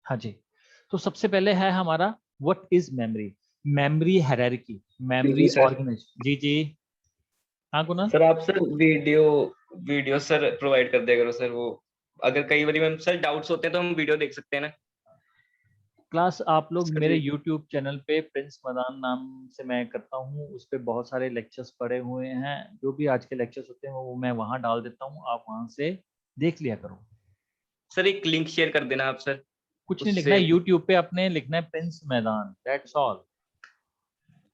हाँ जी, तो सबसे पहले है हमारा what is memory, memory hierarchy, जी जी मेमोरी सर। ऑर्गेनाइजेशन। जी जी, हाँ कुणाल। सर आप sir video video sir provide कर दिया करो सर, वो अगर कई बार हम सर डाउट्स होते हैं तो हम वीडियो देख सकते हैं ना क्लास आप लोग सर मेरे जी। YouTube चैनल पे प्रिंस मदान नाम से मैं करता हूँ, उस पे बहुत सारे लेक्चर्स पड़े हुए हैं, जो भी आज के लेक्चर्स होते हैं वो मैं वहाँ डाल देता हूँ, आप वहाँ से देख लिया करो। सर एक लिंक शेयर कर देना आप सर, कुछ नहीं लिखना उससे। है YouTube पे, अपने लिखना है प्रिंस मैदान, दैट्स ऑल।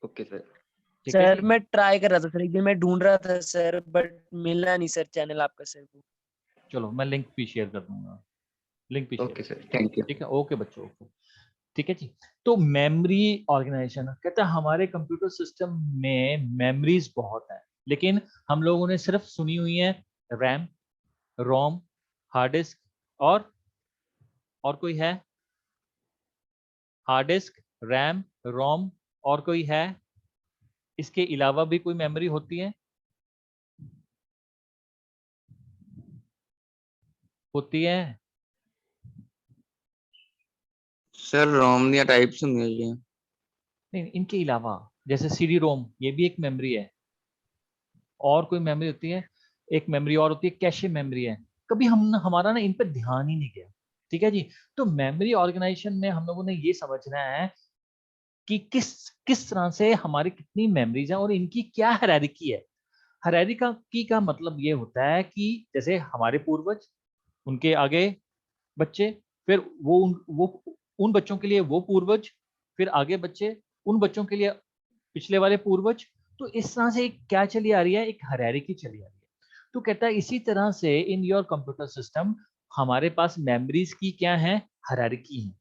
Okay sir. ठीक है सर जी, मैं ट्राई कर रहा था सर, एक दिन मैं ढूंढ रहा था सर, बट मिला नहीं सर चैनल आपका सर को। चलो मैं लिंक भी शेयर कर दूंगा, लिंक भी share. Okay sir, thank you. ठीक है, ओके बच्चों, ओके। ठीक है जी, तो मेमोरी ऑर्गेनाइजेशन कहते हैं हमारे कंप्यूटर सिस्टम में मेमोरीज बहुत है, लेकिन हम लोगों ने सिर्फ सुनी हुई है रैम, रोम, हार्ड डिस्क, और कोई है? हार्ड डिस्क, रैम, रोम, और कोई है? इसके अलावा भी कोई मेमोरी होती है? होती है? सर रोम या टाइप से मिल रही है। नहीं, इनके अलावा जैसे सीडी रोम, ये भी एक मेमोरी है। और कोई मेमोरी होती है? एक मेमोरी और होती है, कैशे मेमोरी है। कभी हम हमारा ना इन पर ध्यान ही नहीं गया। ठीक है जी, तो मेमोरी ऑर्गेनाइजेशन में हम लोगों ने ये समझना है कि किस किस तरह से हमारी कितनी मेमोरीज हैं और इनकी क्या हायरार्की है। हायरार्की का मतलब ये होता है कि जैसे हमारे पूर्वज, उनके आगे बच्चे, फिर वो उन बच्चों के लिए वो पूर्वज, फिर आगे बच्चे, उन बच्चों के लिए पिछले वाले पूर्वज। तो इस तरह से एक क्या चली आ रही है, एक हायरार्की चली आ रही है। तो कहता है इसी तरह से इन योर कंप्यूटर सिस्टम हमारे पास मेमोरीज की क्या है, हायरार्की है।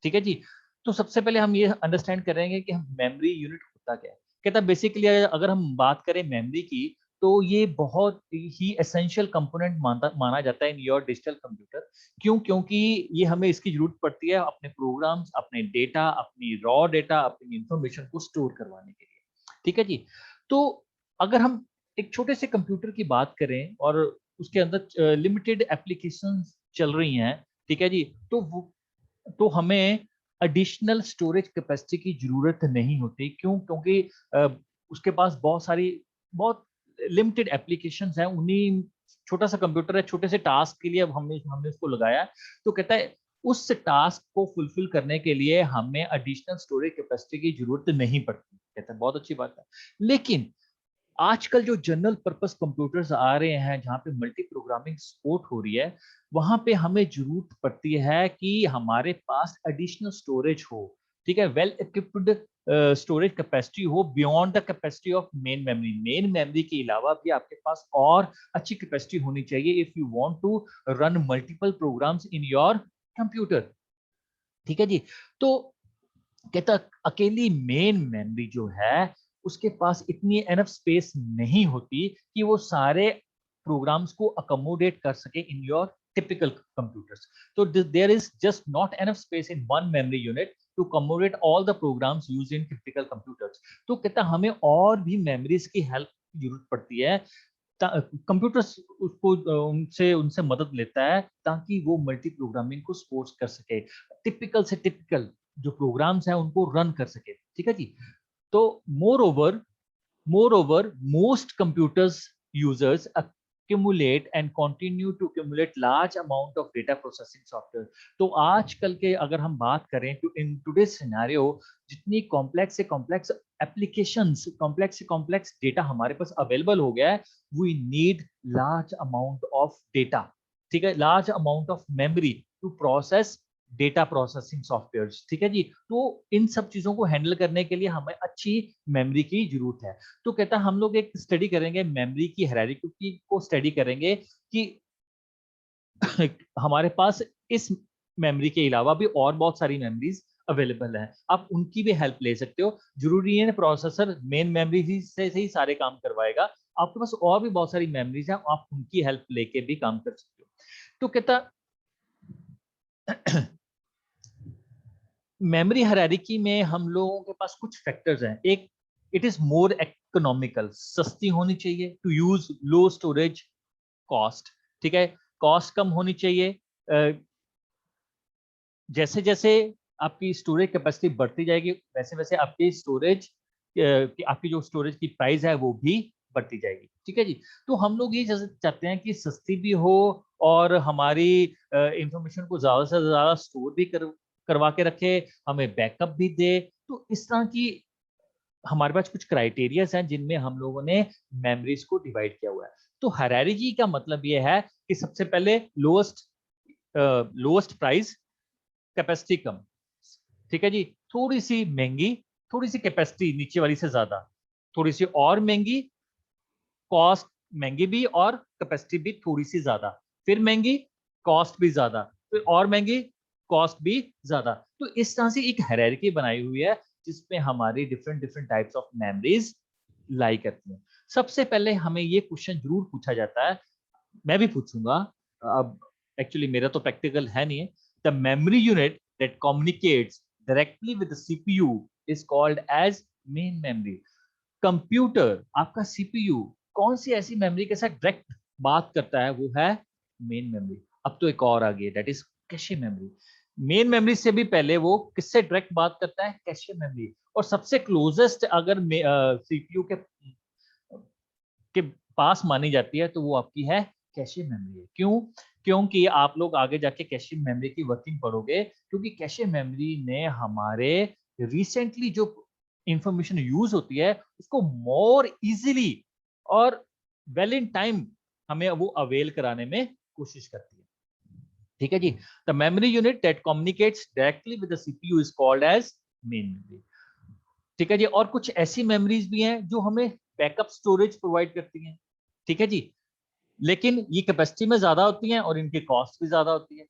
ठीक है जी, तो सबसे पहले हम ये अंडरस्टैंड करेंगे कि मेमोरी यूनिट होता क्या है। कहता है बेसिकली अगर हम बात करें मेमोरी की, तो ये बहुत ही एसेंशियल कंपोनेंट माना जाता है इन योर डिजिटल कंप्यूटर। क्यों? क्योंकि ये हमें इसकी जरूरत पड़ती है अपने प्रोग्राम्स, अपने डेटा, अपनी रॉ डेटा, अपनी इंफॉर्मेशन को स्टोर करवाने के लिए। ठीक है जी, तो अगर हम एक छोटे से कंप्यूटर की बात करें और उसके अंदर लिमिटेड एप्लीकेशंस चल रही हैं, ठीक है जी, तो हमें एडिशनल स्टोरेज कैपेसिटी की जरूरत नहीं होती। क्यों? क्योंकि अ, उसके पास बहुत लिमिटेड एप्लीकेशंस हैं, उन्हीं छोटा सा कंप्यूटर है, छोटे से टास्क के लिए अब हमने हमने उसको लगाया है। तो कहता है उस टास्क को फुलफिल करने के लिए हमें एडिशनल स्टोरेज कैपेसिटी की जरूरत नहीं पड़ती। कहता है बहुत अच्छी बात है। लेकिन आजकल जो जनरल पर्पस कंप्यूटर्स आ रहे हैं जहाँ पे मल्टी प्रोग्रामिंग सपोर्ट हो रही है, वहां पे हमें जरूरत पड़ती है कि हमारे पास एडिशनल स्टोरेज हो। ठीक है, वेल इक्विप्ड स्टोरेज कैपेसिटी हो beyond the capacity of main memory के अलावा भी आपके पास और अच्छी कैपेसिटी होनी चाहिए if you want to run multiple programs in your computer. ठीक है जी, तो कहता अकेली मेन मेमोरी जो है उसके पास इतनी एनफ स्पेस नहीं होती कि वो सारे प्रोग्राम्स को अकोमोडेट कर सके इन योर टिपिकल कंप्यूटर्स। तो there is just not enough space in one memory unit to accommodate all the programs used in typical computers. तो कहता हमें और भी मेमोरीज की हेल्प की जरूरत पड़ती है। कंप्यूटर्स उसको उनसे उनसे मदद लेता है ताकि वो मल्टी प्रोग्रामिंग को सपोर्ट कर सके, टिपिकल से टिपिकल जो प्रोग्राम्स हैं उनको रन कर सके। ठीक है जी, तो more over most computers users accumulate and continue to accumulate large amount of data processing software। तो आजकल के अगर हम बात करें तो इन टुडे सिनेरियो जितनी कॉम्प्लेक्स से कॉम्प्लेक्स एप्लीकेशंस, कॉम्प्लेक्स से कॉम्प्लेक्स डेटा हमारे पास अवेलेबल हो गया है, we need large amount of data. ठीक है, large amount of memory to process data processing softwares. ठीक है जी, तो इन सब चीजों को हैंडल करने के लिए हमें अच्छी मेमोरी की जरूरत है। तो कहता है हम लोग एक स्टडी करेंगे मेमोरी की हायरार्की को स्टडी करेंगे कि हमारे पास इस मेमोरी के अलावा भी और बहुत सारी मेमोरीज अवेलेबल है, आप उनकी भी हेल्प ले सकते हो। जरूरी है प्रोसेसर मेन मेमोरी से ही सारे काम करवाएगा, आपके पास और भी बहुत सारी मेमोरीज हैं, आप उनकी हेल्प लेके भी काम कर सकते हो। तो कहता मेमोरी हायरार्की में हम लोगों के पास कुछ फैक्टर्स हैं। एक, इट इज मोर इकोनॉमिकल, सस्ती होनी चाहिए to use low storage cost. ठीक है, कॉस्ट कम होनी चाहिए, जैसे जैसे आपकी स्टोरेज कैपेसिटी बढ़ती जाएगी वैसे वैसे आपकी स्टोरेज आपकी जो स्टोरेज की प्राइस है वो भी बढ़ती जाएगी। ठीक है जी। तो हम लोग ये चाहते हैं कि सस्ती भी हो और हमारी इंफॉर्मेशन को ज्यादा से ज्यादा स्टोर भी करवा के रखे, हमें बैकअप भी दे। तो इस तरह की हमारे पास कुछ क्राइटेरियाज हैं जिनमें हम लोगों ने मेमोरीज को डिवाइड किया हुआ है। तो हायरार्की का मतलब ये है कि सबसे पहले लोएस्ट प्राइस, कैपेसिटी कम। ठीक है जी। थोड़ी सी महंगी, थोड़ी सी कैपेसिटी नीचे वाली से ज्यादा, थोड़ी सी और महंगी, कॉस्ट महंगी भी और कैपेसिटी भी थोड़ी सी ज्यादा, फिर महंगी, कॉस्ट भी ज्यादा, फिर और महंगी, कॉस्ट भी ज्यादा। तो इस तरह से एक हायरार्की बनाई हुई है जिसमें हमारी different different types of memories lie करती हैं। सबसे पहले हमें ये क्वेश्चन जरूर पूछा जाता है, मैं भी पूछूंगा, अब एक्चुअली मेरा तो प्रैक्टिकल है नहीं है। The memory unit that communicates directly with the CPU is called as main memory. Computer, आपका सीपीयू कौन सी ऐसी मेमोरी के साथ डायरेक्ट बात करता है, वो है मेन मेमोरी। अब तो एक और आ गई है, that is cache memory. Main memory से भी पहले वो किससे डायरेक्ट बात करता है, कैशे मेमोरी। और सबसे क्लोजेस्ट अगर सीपीयू के पास मानी जाती है तो वो आपकी है कैशे मेमोरी है। क्यों? क्योंकि आप लोग आगे जाके कैशे मेमोरी की वर्किंग पढ़ोगे, क्योंकि कैशे मेमोरी ने हमारे रिसेंटली जो इंफॉर्मेशन यूज होती है उसको मोर इजीली और वेल इन टाइम हमें वो अवेल कराने में कोशिश करती है। ठीक है जी। The memory unit that communicates directly with the CPU is called as main memory. ठीक है जी। और कुछ ऐसी मेमोरीज भी हैं जो हमें बैकअप स्टोरेज प्रोवाइड करती हैं। ठीक है जी। लेकिन ये कैपेसिटी में ज्यादा होती हैं और इनकी कॉस्ट भी ज्यादा होती है।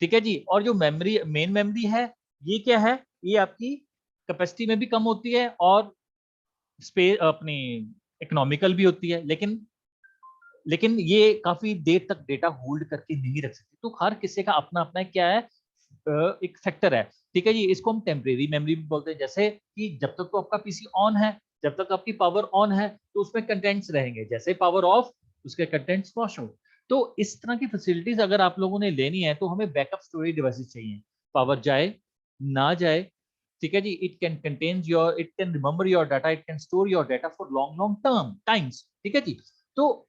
ठीक है जी। और जो मेमोरी मेन मेमोरी है ये क्या है, ये आपकी कैपेसिटी में भी कम होती है और स्पेस अपनी इकोनॉमिकल भी होती है, लेकिन ये काफी देर तक डेटा होल्ड करके नहीं रख सकती। तो हर किसी का अपना अपना क्या है, एक फैक्टर है। ठीक है जी। इसको हम टेम्परेरी मेमोरी भी बोलते हैं, जैसे कि जब तक तो आपका पीसी ऑन है, जब तक आपकी पावर ऑन है तो उसमें कंटेंट्स रहेंगे, जैसे पावर ऑफ उसके कंटेंट्स वॉश आउट। तो इस तरह की फैसिलिटीज अगर आप लोगों ने लेनी है तो हमें बैकअप स्टोरेज डिवाइसेस चाहिए। पावर जाए ना जाए, ठीक है जी, it can remember your data, it can store your data for long long term times. ठीक है जी। तो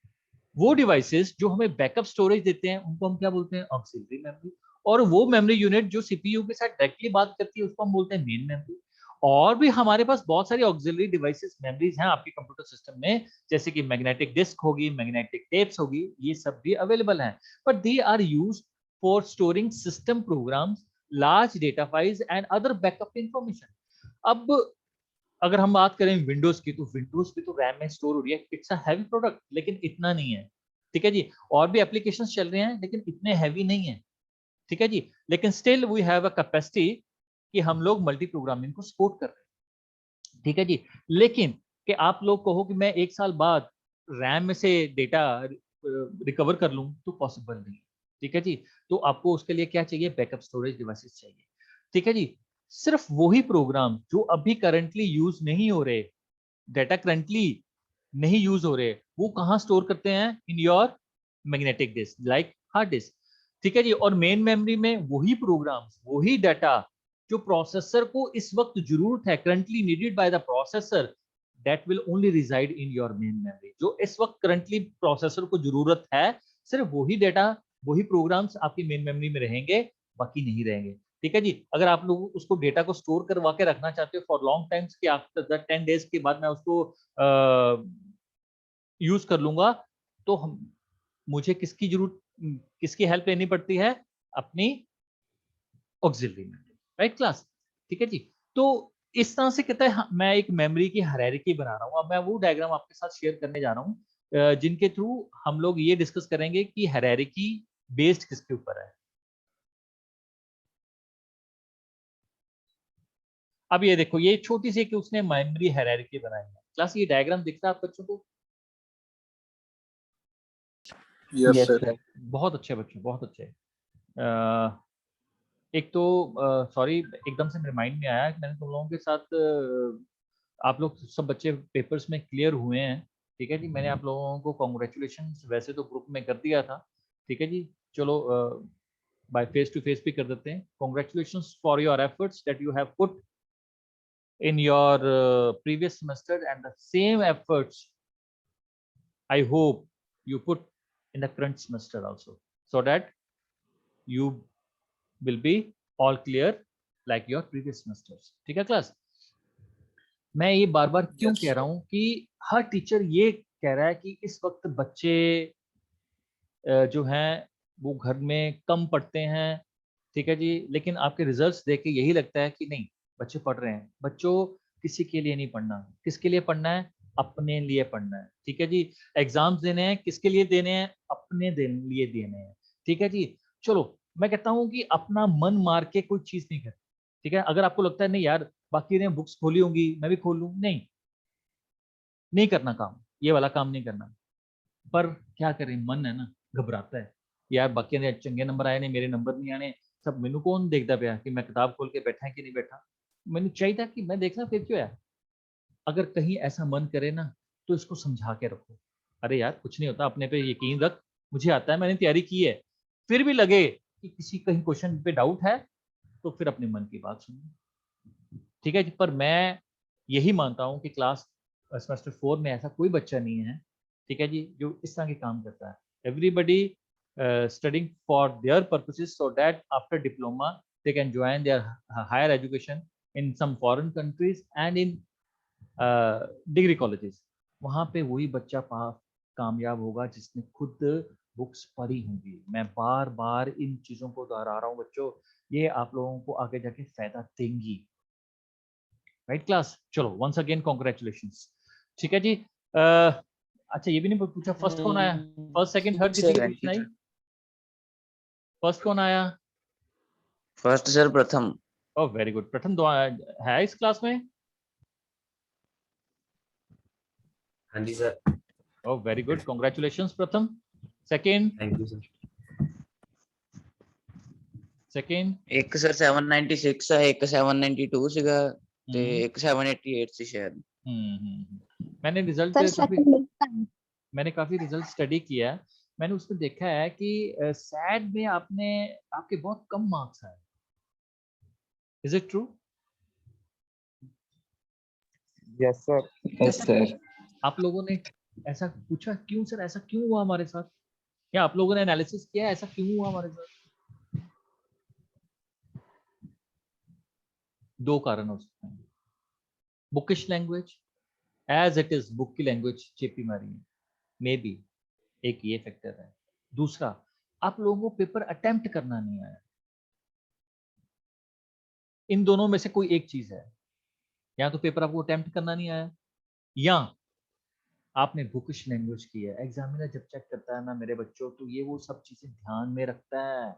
वो डिवाइसेस जो हमें बैकअप स्टोरेज देते हैं उनको हम क्या बोलते हैं, ऑक्सिलरी मेमोरी। और वो मेमोरी यूनिट जो सीपीयू के साथ डायरेक्टली बात करती है उसको हम बोलते हैं मेन मेमोरी। और भी हमारे पास बहुत सारी ऑक्सिलरी डिवाइसेस मेमोरीज हैं आपके कंप्यूटर सिस्टम में, जैसे कि मैग्नेटिक डिस्क होगी, मैग्नेटिक टेप्स होगी, ये सब भी अवेलेबल हैं। But they are used for storing system programs, large data files and other backup information. अब अगर हम बात करें विंडोज की, तो विंडोज भी तो रैम में स्टोर हो रही है, इट्स अ हैवी प्रोडक्ट, लेकिन इतना नहीं है। ठीक है जी। और भी एप्लीकेशंस चल रहे हैं लेकिन इतने हैवी नहीं है। ठीक है जी। लेकिन still we have a capacity कि हम लोग मल्टी प्रोग्रामिंग को सपोर्ट कर रहे हैं। ठीक है जी। लेकिन कि आप लोग कहो कि मैं एक साल बाद रैम में से डेटा रिकवर कर लूं तो पॉसिबल नहीं। ठीक है जी। तो आपको उसके लिए क्या चाहिए, बैकअप स्टोरेज डिवाइसेस चाहिए। ठीक है जी। सिर्फ वही प्रोग्राम जो अभी करंटली यूज नहीं हो रहे, डेटा करंटली नहीं यूज हो रहे, वो कहाँ स्टोर करते हैं, in your magnetic disk like hard disk. ठीक है जी। और मेन मेमोरी में वही प्रोग्राम्स, वही डाटा जो प्रोसेसर को इस वक्त जरूरत है, currently needed by the processor, that will only reside in your main memory. जो इस वक्त करंटली प्रोसेसर को जरूरत है, सिर्फ वही डाटा, वही प्रोग्राम्स आपकी मेन मेमोरी में रहेंगे, बाकी नहीं रहेंगे। ठीक है जी। अगर आप लोग उसको डेटा को स्टोर करवा के रखना चाहते हो फॉर लॉन्ग टाइम्स, कि आफ्टर 10 डेज के बाद मैं उसको यूज कर लूंगा, तो मुझे किसकी जरूरत, किसकी हेल्प लेनी पड़ती है, अपनी ऑक्सिलरी मेमोरी, राइट क्लास। ठीक है जी। तो इस तरह से कहता है मैं एक मेमोरी की हायरार्की बना रहा हूँ। अब मैं वो डायग्राम आपके साथ शेयर करने जा रहा हूँ जिनके थ्रू हम लोग ये डिस्कस करेंगे कि हायरार्की बेस्ड किसके ऊपर है। अब ये देखो, ये छोटी सी कि उसने मेमोरी हायरार्की बनाई है। क्लास ये डायग्राम दिखता है आप बच्चों को? Yes yes sir. सर। बहुत अच्छे बच्चे, बहुत अच्छे। एक तो सॉरी, एकदम से मेरे माइंड में आया कि मैंने तुम लोगों के साथ आप लोग सब बच्चे पेपर्स में क्लियर हुए हैं। ठीक है जी। मैंने आप लोगों को कॉन्ग्रेचुलेशन वैसे तो ग्रुप में कर दिया था। ठीक है जी। चलो बाय फेस टू फेस भी कर देते हैं। Congratulations for your efforts that you have put in your previous semester, and the same efforts I hope you put in the current semester also, so that you will be all clear like your previous semesters. ठीक है class? मैं ये बार बार क्यों कह रहा हूँ कि हर teacher ये कह रहा है कि इस वक्त बच्चे जो हैं वो घर में कम पढ़ते हैं, ठीक है जी, लेकिन आपके रिजल्ट्स देख के यही लगता है कि नहीं बच्चे पढ़ रहे हैं। बच्चों किसी के लिए नहीं पढ़ना, किसके लिए पढ़ना है? अपने लिए पढ़ना है, ठीक है जी। एग्जाम्स देने हैं, किसके लिए देने हैं? अपने लिए देने हैं, ठीक है जी। चलो मैं कहता हूँ कि अपना मन मार के कोई चीज नहीं करती, ठीक है। अगर आपको लगता है नहीं यार बाकी ने बुक्स खोली होंगी मैं भी खोल लूँ, नहीं करना काम, ये वाला काम नहीं करना। पर क्या करें, मन है ना, घबराता है यार बाकी ने चंगे नंबर आए ने, मेरे नंबर नहीं आने, सब मैनू कौन देखता पाया कि मैं किताब खोल के बैठा है कि नहीं बैठा, मैनू चाहिए था कि मैं देखना फिर क्यों है। अगर कहीं ऐसा मन करे ना तो इसको समझा के रखो, अरे यार कुछ नहीं होता, अपने पे यकीन रख, मुझे आता है, मैंने तैयारी की है। फिर भी लगे कि किसी कहीं क्वेश्चन पे डाउट है तो फिर अपने मन की बात सुनो, ठीक है जी। पर मैं यही मानता हूँ कि क्लास सेमेस्टर 4 में ऐसा कोई बच्चा नहीं है, ठीक है जी, जो इस तरह के काम करता है। Everybody studying for their purposes so that after diploma they can join their higher education in some foreign countries and in degree colleges. वहाँ पे वही बच्चा पास कामयाब होगा जिसने खुद बुक्स पढ़ी होंगी। मैं बार बार इन चीज़ों को दोहरा रहा हूँ बच्चों, ये आप लोगों को आगे जाके फायदा देंगी, राइट क्लास? चलो वंस अगेन कॉन्ग्रेचुलेशंस, ठीक है जी। अच्छा ये भी नहीं पूछा फर्स्ट कौन आया, फर्स्ट सेकंड थर्ड किसी की पूछना ही, फर्स्ट कौन आया? फर्स्ट सर प्रथम। ओह वेरी गुड, प्रथम दो है इस क्लास में? हाँ जी सर। Oh very good, congratulations Pratham. Second? Thank you sir. Second? ਇੱਕ ਸਰ 796 ਹੈ, ਇੱਕ 792 ਸੀਗਾ ਤੇ ਇੱਕ 788 ਸੀ शायद। मैंने रिजल्ट काफी रिजल्ट स्टडी किया है, मैंने उसमें देखा है कि सैड में आपके बहुत कम मार्क्स आए। Is it true? Yes sir. Yes sir. आप लोगों ने ऐसा पूछा क्यों सर, ऐसा क्यों हुआ हमारे साथ, या आप लोगों ने एनालिसिस किया ऐसा क्यों हुआ हमारे साथ? दो कारण हो सकते हैं। Bookish language, as it is book की लैंग्वेज चेपी मारी है, मे बी एक ये फैक्टर है। दूसरा, आप लोगों को पेपर अटेम्प्ट करना नहीं आया। इन दोनों में से कोई एक चीज है, या तो पेपर आपको अटेम्प्ट करना नहीं आया, या आपने बुकिश लैंग्वेज की है। एग्जामिनर जब चेक करता है ना मेरे बच्चों, तो ये वो सब चीजें ध्यान में रखता है।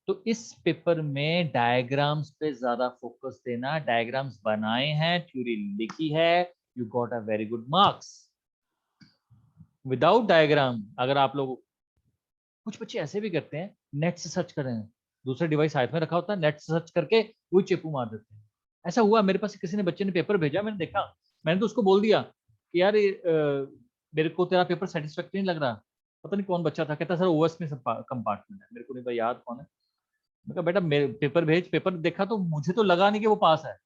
तो इस पेपर में डायग्राम्स पे ज्यादा फोकस देना, डायग्राम्स बनाए हैं, थ्योरी लिखी है, you got a very good marks. Without diagram, अगर आप लोग, कुछ बच्चे ऐसे भी करते हैं, नेट से सर्च कर रहे हैं, दूसरा डिवाइस हाथ में रखा होता है, नेट से सर्च करके वो चेपू मार देते हैं। ऐसा हुआ मेरे पास, किसी ने बच्चे ने पेपर भेजा, मैंने देखा, मैंने तो उसको बोल दिया कि यार मेरे को तेरा पेपर सेटिस्फैक्टरी नहीं लग रहा। पता नहीं कौन बच्चा था, कहता सर ओएस में कंपार्टमेंट है, मेरे को नहीं भाई याद कौन है। मैं कहा बेटा मेरे पेपर भेज, पेपर देखा तो मुझे तो लगा नहीं कि वो पास है,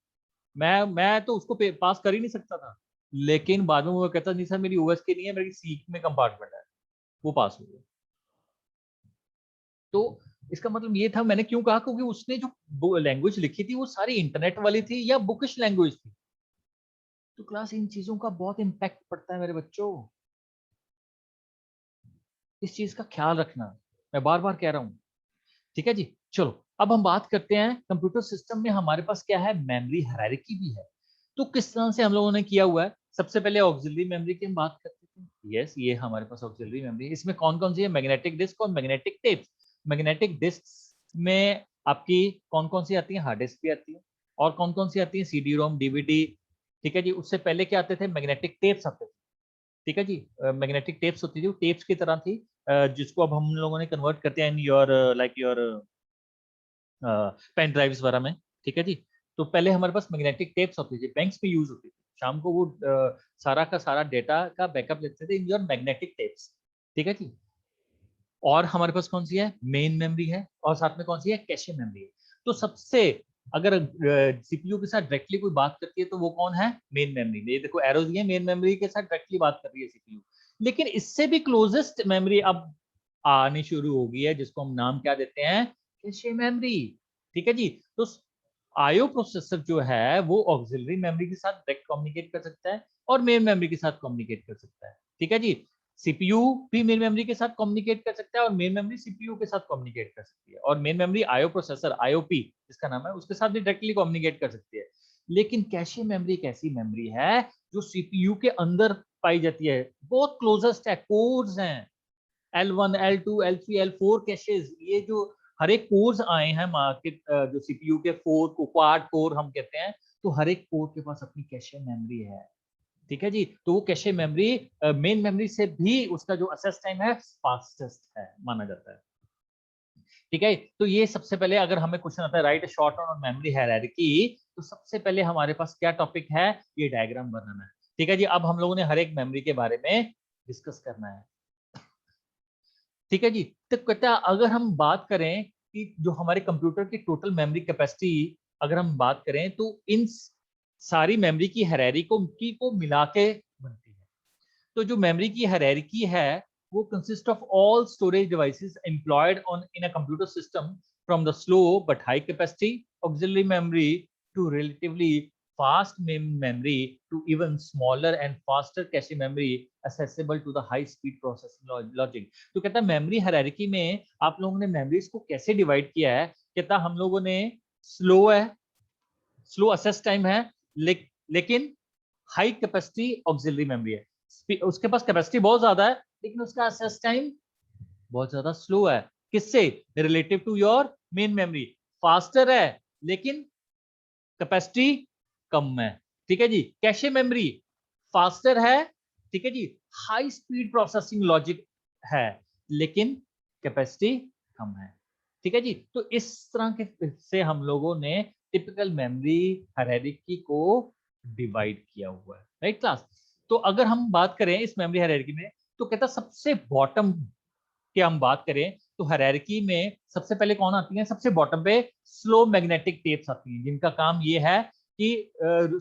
मैं तो उसको पास कर ही नहीं सकता था। लेकिन बाद में वो कहता नहीं सर मेरी ओएस की नहीं है, मेरी सी में कंपार्टमेंट है, वो पास हो गया। तो इसका मतलब ये था, मैंने क्यों कहा, क्योंकि उसने जो लैंग्वेज लिखी थी वो सारी इंटरनेट वाली थी या बुकिश लैंग्वेज थी। तो क्लास इन चीजों का बहुत इम्पैक्ट पड़ता है मेरे बच्चों, इस चीज का ख्याल रखना, मैं बार बार कह रहा हूं, ठीक है जी। चलो अब हम बात करते हैं कंप्यूटर सिस्टम में हमारे पास क्या है, मेमोरी हायरार्की भी है। तो किस तरह से हम लोगों ने किया हुआ है, सबसे पहले ऑक्सिलरी मेमोरी की हम बात करते थे। यस, ये हमारे पास ऑक्सिलरी मेमोरी है। इसमें कौन कौन सी है, मैग्नेटिक डिस्क और मैग्नेटिक टेप्स। मैग्नेटिक डिस्क में आपकी कौन कौन सी आती है, हार्ड डिस्क भी आती है, और कौन कौन सी आती है, सीडी रोम, डीवीडी, ठीक है जी। उससे पहले क्या आते थे, मैग्नेटिक टेप्स आते थे, ठीक है जी। मैग्नेटिक टेप्स होती थी, टेप्स की तरह थी, जिसको अब हम लोगों ने कन्वर्ट करते हैं in your like your pen drives वगैरह में, ठीक है जी। तो पहले हमारे पास मैग्नेटिक टेप्स होती थी, बैंक्स में यूज होती थी, शाम को वो सारा का सारा डेटा का बैकअप लेते थे इन योर मैग्नेटिक टेप्स। ठीक है जी। और हमारे पास कौन सी है, मेन मेमोरी है, और साथ में कौन सी है, कैशे मेमोरी है। तो सबसे अगर सीपीयू के साथ डायरेक्टली कोई बात करती है तो वो कौन है, मेन मेमोरी। ये देखो एरो दिए, मेन मेमोरी के साथ डायरेक्टली बात कर रही है सीपीयू। लेकिन इससे भी क्लोजेस्ट मेमोरी अब आनी शुरू हो गई है, जिसको हम नाम क्या देते हैं, कैशे मेमोरी। ठीक है जी। तो आईओ प्रोसेसर जो है वो ऑक्सिलरी मेमोरी के साथ डायरेक्ट कम्युनिकेट कर सकता है और मेन मेमोरी के साथ कम्युनिकेट कर सकता है। ठीक है जी। सीपीयू भी मेन मेमोरी के साथ कम्युनिकेट कर सकता है और मेन मेमोरी सीपीयू के साथ कम्युनिकेट कर सकती है, और main memory IO processor IOP जिसका नाम है उसके साथ भी डायरेक्टली कम्युनिकेट कर सकती है। लेकिन कैशे मेमोरी एक ऐसी मेमोरी है जो सीपीयू के अंदर पाई जाती है, बहुत क्लोजेस्ट है, कोर्स हैं L1 L2 L3 L4 caches. ये जो हर एक कोर्स आए हैं मार्केट, जो सीपीयू के क्वाड कोर हम कहते हैं, तो हर एक कोर के पास अपनी कैशे मेमोरी है। ठीक है जी। तो वो कैशे मेमोरी मेन मेमोरी से भी उसका जो एक्सेस टाइम है फास्टेस्ट है माना जाता है। ठीक है। तो ये सबसे पहले अगर हमें क्वेश्चन आता है right short on memory hierarchy, तो सबसे पहले हमारे पास क्या टॉपिक है, ये डायग्राम बनाना है। ठीक है जी। अब हम लोगों ने हर एक मेमोरी के बारे में डिस्कस करना है। ठीक है जी। तो कहता है अगर हम बात करें कि जो हमारे कंप्यूटर की टोटल मेमोरी कैपेसिटी अगर हम बात करें, तो इन सारी मेमोरी की हायरार्की को मिला के बनती है। तो जो मेमोरी की हायरार्की है वो consist of all storage devices employed on in a computer system from the slow but high capacity auxiliary memory to relatively fast memory to even smaller and faster cache memory accessible to the high speed processing logic। तो कहता है memory hierarchy में आप लोगों ने memories को कैसे divide किया है। कहता हम लोगों ने स्लो है, स्लो एक्सेस टाइम है, लेकिन हाई कैपेसिटी ऑक्सिलरी मेमोरी है। उसके पास कैपेसिटी बहुत ज्यादा है लेकिन उसका एक्सेस टाइम बहुत ज्यादा स्लो है। किससे, relative to your main memory. Faster है लेकिन कैपेसिटी कम है। ठीक है जी। कैशे मेमोरी फास्टर है, ठीक है जी, हाई स्पीड प्रोसेसिंग लॉजिक है, लेकिन कैपेसिटी कम है। ठीक है जी। तो इस तरह के से हम लोगों ने टिपिकल मेमोरी हायरार्की को डिवाइड किया हुआ है। Right class. तो अगर हम बात करें इस मेमोरी हायरार्की में, तो कहता सबसे बॉटम की हम बात करें तो हायरार्की में सबसे पहले कौन आती है, सबसे बॉटम पे स्लो मैग्नेटिक टेप्स आती हैं, जिनका काम ये है कि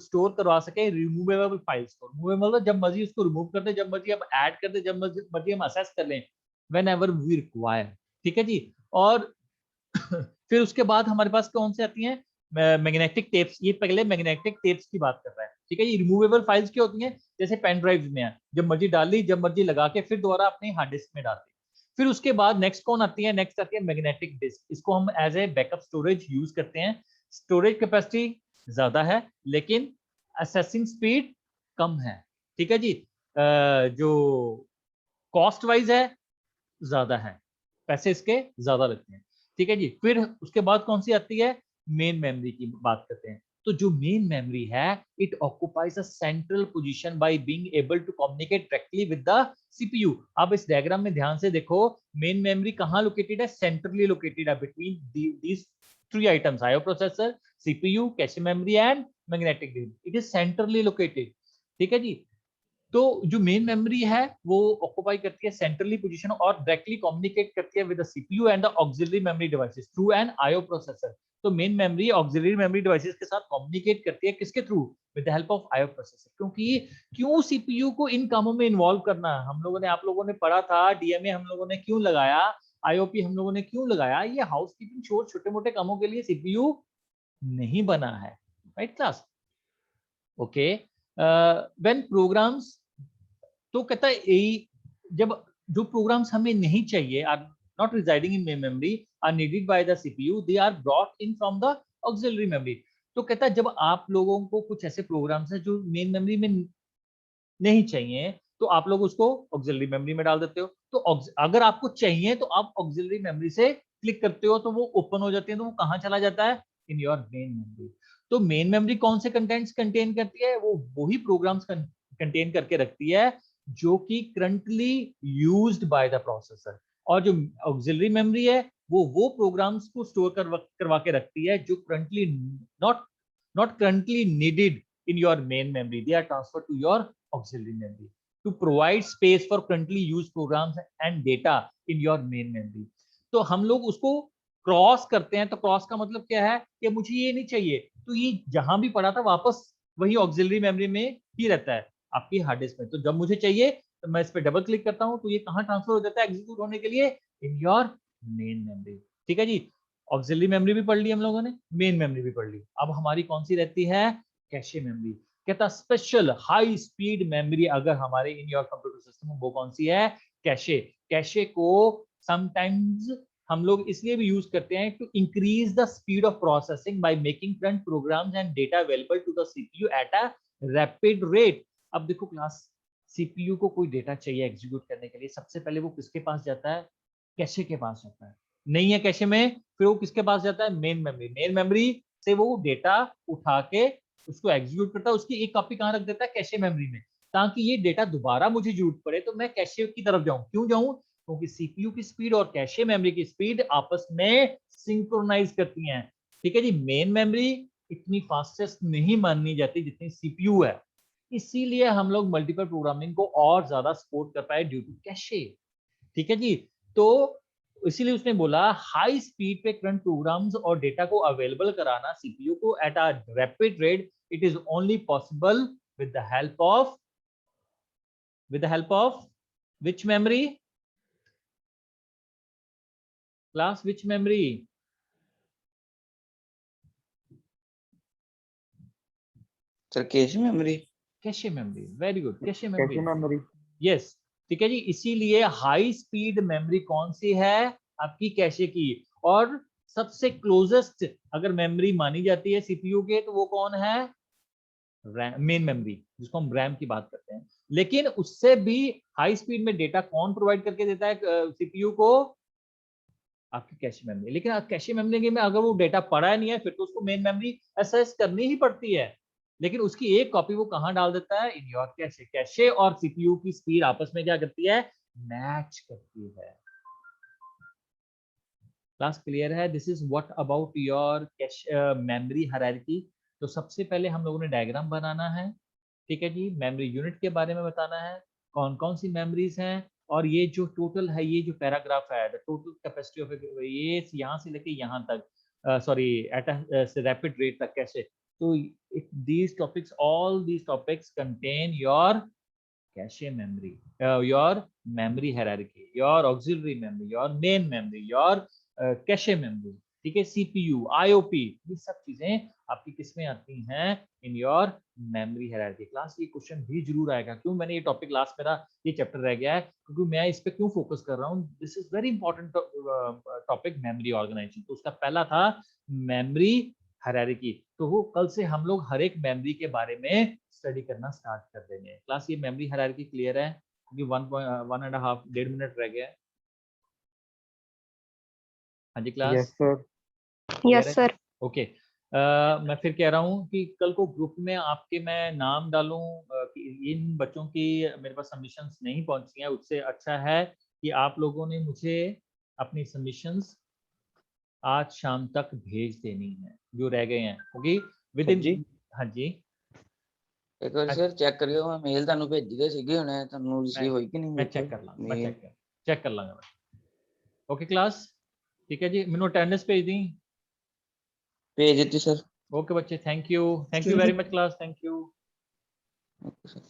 स्टोर करवा सके रिमूवेबल फाइल्स को। रिमूवेबल जब मर्जी उसको रिमूव कर दे, जब मर्जी हम ऐड कर दे, जब मर्जी हम असेस कर लें, व्हेन एवर वी रिक्वायर। ठीक है जी। और फिर उसके बाद हमारे पास कौन से आती हैं, मैग्नेटिक टेप्स। ये पहले मैग्नेटिक टेप्स की बात कर रहा है। ठीक है। ये रिमूवेबल फाइल्स क्या होती हैं, जैसे पेन ड्राइव में है, जब मर्जी डाल ली, जब मर्जी लगा के फिर दोबारा अपने हार्ड डिस्क में डालते। फिर उसके बाद नेक्स्ट कौन आती है, नेक्स्ट आती है मैग्नेटिक डिस्क। इसको हम as a backup storage use करते हैं। स्टोरेज कैपेसिटी ज्यादा है लेकिन असेसिंग स्पीड कम है। ठीक है जी। जो कॉस्ट वाइज है ज्यादा है, पैसे इसके ज्यादा लगते हैं। ठीक है जी। फिर उसके बाद कौन सी आती है, मेन मेमोरी की बात करते हैं। तो जो मेन मेमोरी है, it occupies a central position by being able to communicate directly with the CPU. अब इस डायग्राम में ध्यान से देखो, मेन मेमोरी कहां लोकेटेड है, सेंट्रली लोकेटेड है between these three items, IO processor, CPU, cache memory and magnetic disk. It is centrally located. ठीक है जी। तो जो मेन मेमोरी है वो ऑक्युपाई करती है सेंट्रली पोजीशन और डायरेक्टली कम्युनिकेट करती है with the CPU and the auxiliary memory devices through an IO processor. तो main memory auxiliary memory devices के साथ कम्युनिकेट करती है, किसके through, with the help of IO processor. क्योंकि क्यों सीपीयू को इन कामों में इन्वॉल्व करना है, हम लोगों ने, आप लोगों ने पढ़ा था डीएमए हम लोगों ने क्यों लगाया, आईओपी हम लोगों ने क्यों लगाया, ये हाउसकीपिंग छोटे मोटे कामों के लिए सीपीयू नहीं बना है। Right class. Okay. When programs, तो कहता है यही, जब जो प्रोग्राम्स हमें नहीं चाहिए, are not residing in main memory, are needed by the CPU, they are brought in from the auxiliary memory. तो कहता है जब आप लोगों को कुछ ऐसे प्रोग्राम्स हैं जो मेन मेमोरी में नहीं चाहिए, तो आप लोग उसको ऑक्सिलरी मेमोरी में डाल देते हो। तो अगर आपको चाहिए तो आप ऑक्सिलरी मेमोरी से क्लिक करते हो तो वो ओपन हो जाती है, तो वो कहाँ चला जाता है, इन योर मेन मेमोरी। तो मेन मेमोरी कौन से कंटेंट्स कंटेन करती है, वो वही प्रोग्राम्स कंटेन करके रखती है जो कि currently used by the processor. और जो ऑक्सिलरी मेमोरी है वो प्रोग्राम्स को स्टोर करवा के रखती है जो currently not currently needed in your main memory, they are transferred to your auxiliary memory। to provide space for currently used programs and data in your main memory. तो हम लोग उसको क्रॉस करते हैं, तो क्रॉस का मतलब क्या है कि मुझे ये नहीं चाहिए, तो ये जहां भी पड़ा था वापस वही ऑक्सिलरी मेमोरी में ही रहता है आपकी हार्ड डिस्क में। तो जब मुझे चाहिए तो मैं इस पे डबल क्लिक करता हूं, तो ये कहां ट्रांसफर हो जाता है एग्जीक्यूट होने के लिए? इन योर मेन मेमोरी। ठीक है जी, ऑक्सिलरी मेमोरी भी पढ़ ली हम लोगों ने, मेन मेमोरी भी पढ़ ली। अब हमारी कौन सी रहती है? Cache memory. कहता स्पेशल हाई स्पीड मेमोरी अगर हमारे इन योर कंप्यूटर सिस्टम में, वो कौन सी है? कैशे। कैशे को समटाइम्स हम लोग इसलिए भी यूज करते हैं to increase the speed of processing by making current programs and data available to the CPU at a rapid rate. अब देखो क्लास, सीपीयू को कोई डेटा चाहिए एग्जीक्यूट करने के लिए, सबसे पहले वो किसके पास जाता है? कैशे के पास जाता है। नहीं है कैशे में, फिर वो किसके पास जाता है? Main memory. मेन मेमोरी से वो डेटा उठा के उसको एग्जीक्यूट करता है, उसकी एक कॉपी कहाँ रख देता है? कैशे मेमोरी में, ताकि ये डेटा दोबारा मुझे जरूरत पड़े तो मैं कैशे की तरफ जाऊं। क्यों जाऊं? क्योंकि सीपीयू की स्पीड और कैशे मेमोरी की स्पीड आपस में सिंक्रोनाइज करती हैं। ठीक है जी, मेन मेमोरी इतनी फास्टेस्ट नहीं मानी जाती जितनी सीपीयू है, इसीलिए हम लोग मल्टीपल प्रोग्रामिंग को और ज्यादा सपोर्ट कर पाए ड्यू टू कैशे। ठीक है जी, तो इसीलिए उसने बोला हाई स्पीड पे करंट प्रोग्राम्स और डेटा को अवेलेबल कराना सीपीयू को eight a rapid rate, it is only possible with the help of which memory? Class, which memory? Sir cache memory. Cache memory, very good, cache cache memory, memory. Yes. ठीक है जी, इसीलिए high speed memory कौन सी है? आपकी cache की। और सबसे closest अगर मेमोरी मानी जाती है सीपीयू के, तो वो कौन है? मेन मेमोरी, जिसको हम रैम की बात करते हैं। लेकिन उससे भी हाई स्पीड में डेटा कौन प्रोवाइड करके देता है सीपीयू को? आपकी कैशे मेमोरी। लेकिन कैशे मेमोरी में अगर वो डेटा पड़ा नहीं है, फिर तो उसको मेन मेमोरी एक्सेस करनी ही पड़ती है, लेकिन उसकी एक कॉपी वो कहां डाल देता है? In your cache. कैशे और सीपीयू की स्पीड आपस में क्या करती है? मैच करती है। क्लास क्लियर है? This is what about your memory hierarchy. तो सबसे पहले हम लोगों ने डायग्राम बनाना है, ठीक है जी, मेमोरी यूनिट के बारे में बताना है, कौन कौन सी मेमोरीज हैं, और ये जो टोटल है, ये जो पैराग्राफ है, द टोटल कैपेसिटी ऑफ ये यहाँ से लेके यहाँ तक, sorry eight a rapid rate तक कैसे। तो these topics, all these topics contain your cache memory, your memory hierarchy, your auxiliary memory, your main memory, your cache memory। ठीक है, सीपीयू, आईओपी, ये सब चीजें आपकी किसमें आती हैं? In your memory hierarchy. Class ये क्वेश्चन भी जरूर आएगा। क्यों मैंने ये टॉपिक लास्ट, मेरा ये चैप्टर रह गया है क्योंकि मैं इस पे क्यों फोकस कर रहा हूँ। This is very important topic, memory organisation. तो उसका पहला था मेमोरी हायरार्की। तो वो कल से हम लोग हर एक मेमोरी के बारे में स्टडी करना स्टार्ट कर देंगे। क्लास ये मेमोरी हायरार्की क्लियर है? क्योंकि 1.5 मिनट रह गया है। हाँ जी क्लास, यस सर। क्लियर है? Yes sir. ओके, मैं फिर कह रहा हूँ कि कल को ग्रुप में आपके मैं नाम डालूं कि इन बच्चों की मेरे पास सबमिशंस नहीं पहुंची हैं, उससे अच्छा है कि आप लोगों ने मुझे अपनी सबमिशंस आज शाम तक भेज देनी है जो रह गए हैं, क्योंकि विद सर जी? इन। हाँ जी, एक बार सर चेक करियो, मैं मेल ਤੁਹਾਨੂੰ ਭੇਜੀ ਤੇ ਸੀਗੀ ਹੁਣੇ, ਤੁਹਾਨੂੰ ਰਿਸੀਵ ਹੋਈ ਕਿ ਨਹੀਂ? मैं चेक कर लांगा, मैं मेल चेक कर लांगा। ओके क्लास, ठीक है जी, मैंने अटेंडेंस भेज दी। ਭੇਜ ਦਿੱਤੀ ਸਰ। ओके बच्चे, thank you very much class, thank you. Okay sir.